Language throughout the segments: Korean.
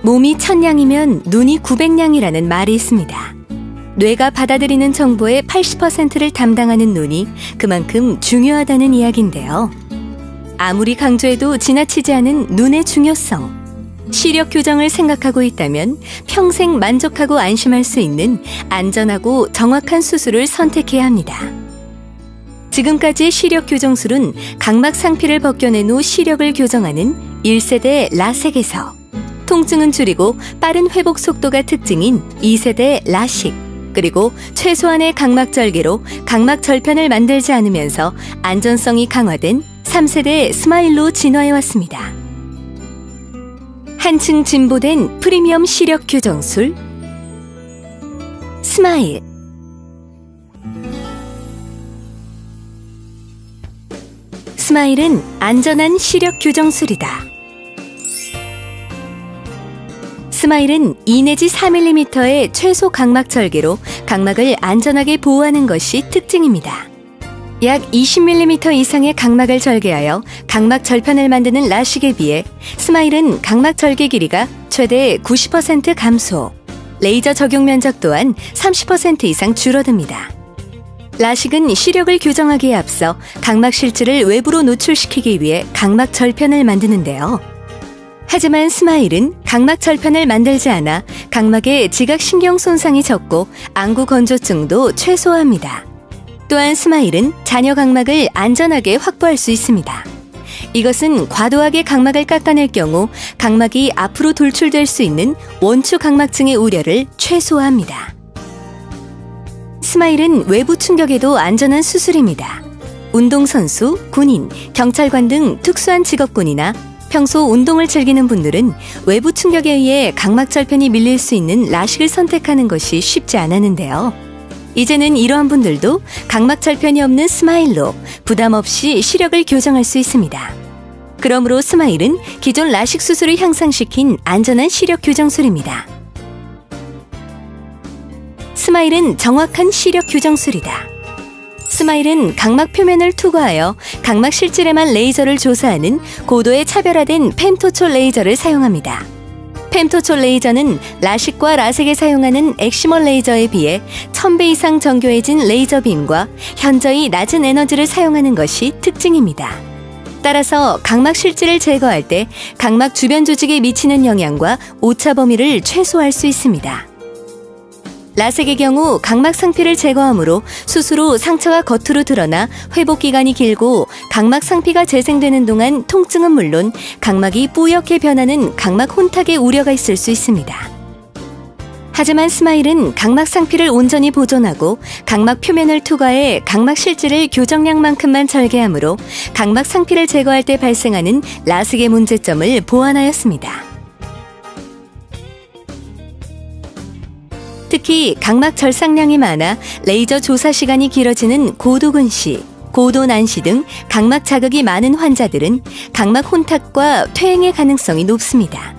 몸이 1000냥이면 눈이 900냥이라는 말이 있습니다. 뇌가 받아들이는 정보의 80%를 담당하는 눈이 그만큼 중요하다는 이야기인데요. 아무리 강조해도 지나치지 않은 눈의 중요성. 시력 교정을 생각하고 있다면 평생 만족하고 안심할 수 있는 안전하고 정확한 수술을 선택해야 합니다. 지금까지의 시력 교정술은 각막 상피를 벗겨낸 후 시력을 교정하는 1세대 라섹에서 통증은 줄이고 빠른 회복 속도가 특징인 2세대 라식, 그리고 최소한의 각막 절개로 각막 절편을 만들지 않으면서 안전성이 강화된 3세대 스마일로 진화해왔습니다. 한층 진보된 프리미엄 시력 교정술 스마일. 스마일은 안전한 시력 교정술이다. 스마일은 2 내지 4mm의 최소 각막 절개로 각막을 안전하게 보호하는 것이 특징입니다. 약 20mm 이상의 각막을 절개하여 각막 절편을 만드는 라식에 비해 스마일은 각막 절개 길이가 최대 90% 감소, 레이저 적용 면적 또한 30% 이상 줄어듭니다. 라식은 시력을 교정하기에 앞서 각막 실질을 외부로 노출시키기 위해 각막 절편을 만드는데요. 하지만 스마일은 각막 절편을 만들지 않아 각막의 지각신경 손상이 적고 안구 건조증도 최소화합니다. 또한 스마일은 잔여 각막을 안전하게 확보할 수 있습니다. 이것은 과도하게 각막을 깎아낼 경우 각막이 앞으로 돌출될 수 있는 원추 각막증의 우려를 최소화합니다. 스마일은 외부 충격에도 안전한 수술입니다. 운동선수, 군인, 경찰관 등 특수한 직업군이나 평소 운동을 즐기는 분들은 외부 충격에 의해 각막 절편이 밀릴 수 있는 라식을 선택하는 것이 쉽지 않았는데요. 이제는 이러한 분들도 각막 절편이 없는 스마일로 부담 없이 시력을 교정할 수 있습니다. 그러므로 스마일은 기존 라식 수술을 향상시킨 안전한 시력 교정술입니다. 스마일은 정확한 시력 교정술이다. 스마일은 각막 표면을 투과하여 각막 실질에만 레이저를 조사하는 고도의 차별화된 펜토초 레이저를 사용합니다. 펜토초 레이저는 라식과 라섹에 사용하는 엑시멀 레이저에 비해 1000배 이상 정교해진 레이저 빔과 현저히 낮은 에너지를 사용하는 것이 특징입니다. 따라서 각막 실질을 제거할 때 각막 주변 조직에 미치는 영향과 오차 범위를 최소화할 수 있습니다. 라섹의 경우 각막 상피를 제거하므로 수술 후 상처가 겉으로 드러나 회복 기간이 길고 각막 상피가 재생되는 동안 통증은 물론 각막이 뿌옇게 변하는 각막 혼탁의 우려가 있을 수 있습니다. 하지만 스마일은 각막 상피를 온전히 보존하고 각막 표면을 투과해 각막 실질을 교정량만큼만 절개하므로 각막 상피를 제거할 때 발생하는 라섹의 문제점을 보완하였습니다. 특히 각막 절삭량이 많아 레이저 조사 시간이 길어지는 고도근시, 고도난시 등 각막 자극이 많은 환자들은 각막 혼탁과 퇴행의 가능성이 높습니다.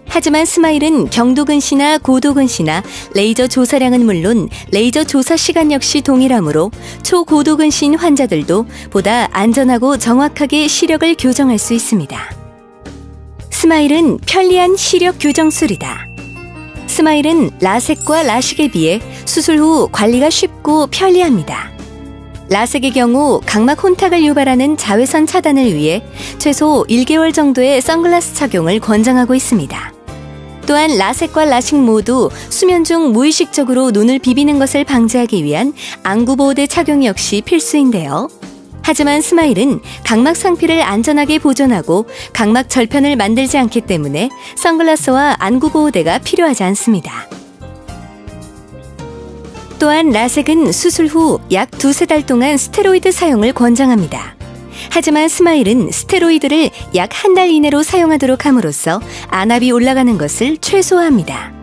하지만 스마일은 경도근시나 고도근시나 레이저 조사량은 물론 레이저 조사 시간 역시 동일하므로 초고도근시인 환자들도 보다 안전하고 정확하게 시력을 교정할 수 있습니다. 스마일은 편리한 시력 교정술이다. 스마일은 라섹과 라식에 비해 수술 후 관리가 쉽고 편리합니다. 라섹의 경우 각막 혼탁을 유발하는 자외선 차단을 위해 최소 1개월 정도의 선글라스 착용을 권장하고 있습니다. 또한 라섹과 라식 모두 수면 중 무의식적으로 눈을 비비는 것을 방지하기 위한 안구보호대 착용 역시 필수인데요. 하지만 스마일은 각막 상피를 안전하게 보존하고 각막 절편을 만들지 않기 때문에 선글라스와 안구보호대가 필요하지 않습니다. 또한 라섹은 수술 후 약 2-3달 동안 스테로이드 사용을 권장합니다. 하지만 스마일은 스테로이드를 약 1달 이내로 사용하도록 함으로써 안압이 올라가는 것을 최소화합니다.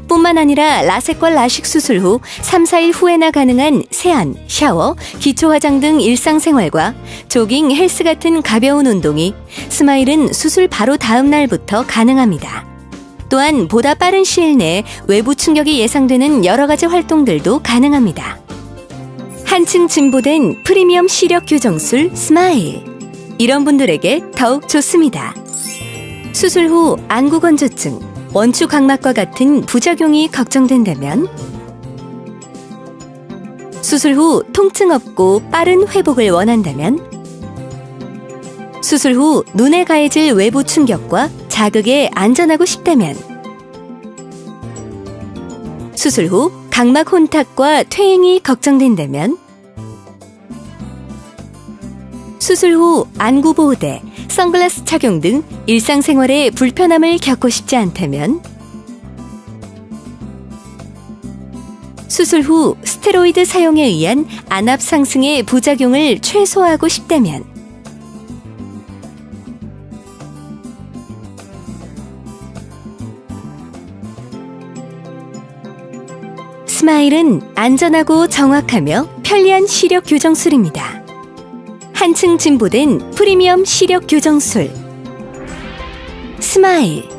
뿐만 아니라 라섹과 라식 수술 후 3-4일 후에나 가능한 세안, 샤워, 기초 화장 등 일상생활과 조깅, 헬스 같은 가벼운 운동이 스마일은 수술 바로 다음 날부터 가능합니다. 또한 보다 빠른 시일 내에 외부 충격이 예상되는 여러 가지 활동들도 가능합니다. 한층 진보된 프리미엄 시력 교정술 스마일. 이런 분들에게 더욱 좋습니다. 수술 후 안구 건조증, 원추 각막과 같은 부작용이 걱정된다면, 수술 후 통증 없고 빠른 회복을 원한다면, 수술 후 눈에 가해질 외부 충격과 자극에 안전하고 싶다면, 수술 후 각막 혼탁과 퇴행이 걱정된다면, 수술 후 안구보호대, 선글라스 착용 등 일상생활에 불편함을 겪고 싶지 않다면, 수술 후 스테로이드 사용에 의한 안압 상승의 부작용을 최소화하고 싶다면, 스마일은 안전하고 정확하며 편리한 시력 교정술입니다. 한층 진보된 프리미엄 시력 교정술 스마일.